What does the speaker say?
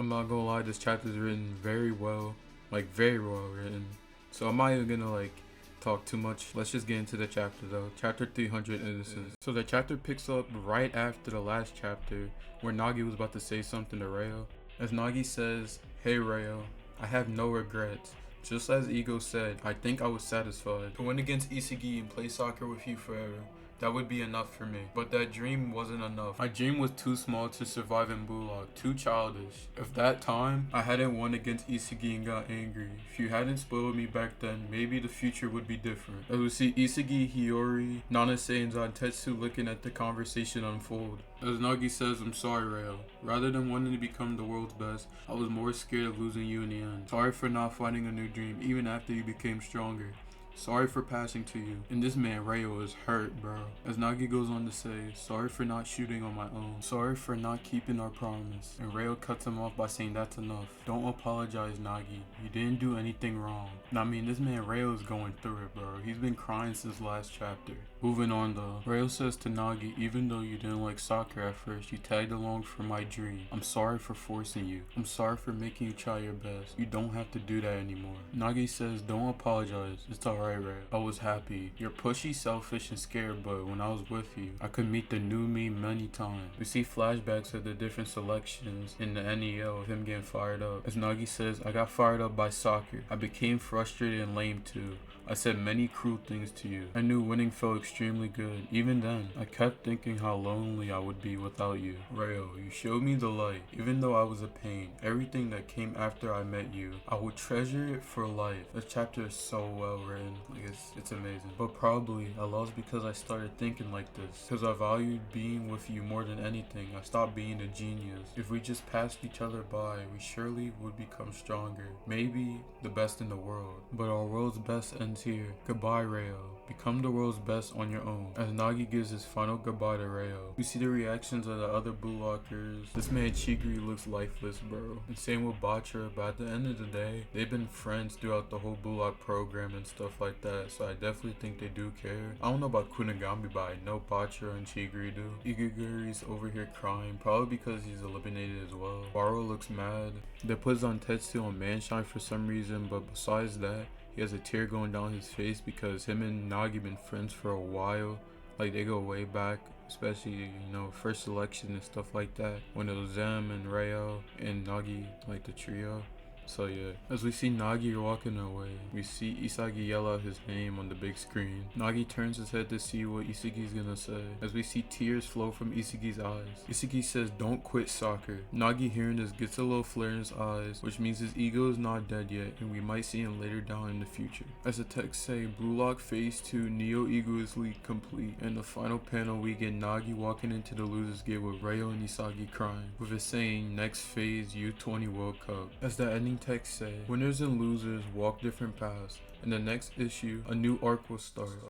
I'm not gonna lie, this chapter is written very well, like very well written. So I'm not even gonna like talk too much. Let's just get into the chapter though. Chapter 300 Innocence. So the chapter picks up right after the last chapter where Nagi was about to say something to Rayo. As Nagi says, "Hey Rayo, I have no regrets. Just as Ego said, I think I was satisfied to win against Isagi and play soccer with you forever. That would be enough for me. But that dream wasn't enough. My dream was too small to survive in BLUELOCK, too childish. If that time I hadn't won against Isagi and got angry, if you hadn't spoiled me back then, maybe the future would be different." As we see Isagi, Hiyori, Nanase, and Zantetsu looking at the conversation unfold. As Nagi says, "I'm sorry, Rayo. Rather than wanting to become the world's best, I was more scared of losing you in the end. Sorry for not finding a new dream, even after you became stronger. Sorry for passing to you." And this man Rayo is hurt, bro. As Nagi goes on to say, "Sorry for not shooting on my own. Sorry for not keeping our promise." And Rayo cuts him off by saying, "That's enough. Don't apologize, Nagi. You didn't do anything wrong." Now, I mean, this man Rayo is going through it, bro. He's been crying since last chapter. Moving on though, Rayo says to Nagi, "Even though you didn't like soccer at first, you tagged along for my dream. I'm sorry for forcing you. I'm sorry for making you try your best. You don't have to do that anymore." Nagi says, "Don't apologize. It's alright, Rayo. I was happy. You're pushy, selfish, and scared, but when I was with you, I could meet the new me many times." We see flashbacks of the different selections in the NEL of him getting fired up. As Nagi says, "I got fired up by soccer. I became frustrated and lame too. I said many cruel things to you. I knew winning felt extremely good. Even then, I kept thinking how lonely I would be without you. Rayo, you showed me the light, even though I was a pain. Everything that came after I met you, I will treasure it for life." This chapter is so well written. Like, it's amazing. But probably I lost because I started thinking like this. Because I valued being with you more than anything. I stopped being a genius. If we just passed each other by, we surely would become stronger. Maybe the best in the world. But our world's best ends here. Goodbye, Rayo. Become the world's best on your own." As Nagi gives his final goodbye to Rayo, we see the reactions of the other BLUELOCKers. This man Chigri looks lifeless, bro. And same with Bachira, but at the end of the day, they've been friends throughout the whole BLUELOCK program and stuff like that, so I definitely think they do care. I don't know about Kunigami, but I know Bachira and Chigri do. Igaguri's over here crying, probably because he's eliminated as well. Barou looks mad. They put Zantetsu on Manshine for some reason, but besides that, he has a tear going down his face because him and Nagi been friends for a while. Like, they go way back, especially, you know, first selection and stuff like that. When it was them and Rayo and Nagi, like the trio. So yeah, as we see Nagi walking away, we see Isagi yell out his name on the big screen. Nagi turns his head to see what Isagi's gonna say, as we see tears flow from Isagi's eyes. Isagi says, "Don't quit soccer." Nagi, hearing this, gets a little flare in his eyes, which means his ego is not dead yet, and we might see him later down in the future. As the text say, BLUELOCK Phase 2 Neo Ego is League complete. In the final panel, we get Nagi walking into the Losers Gate with Rayo and Isagi crying, with it saying, "Next phase U20 World Cup." As the ending text say, "Winners and losers walk different paths. In the next issue, a new arc will start."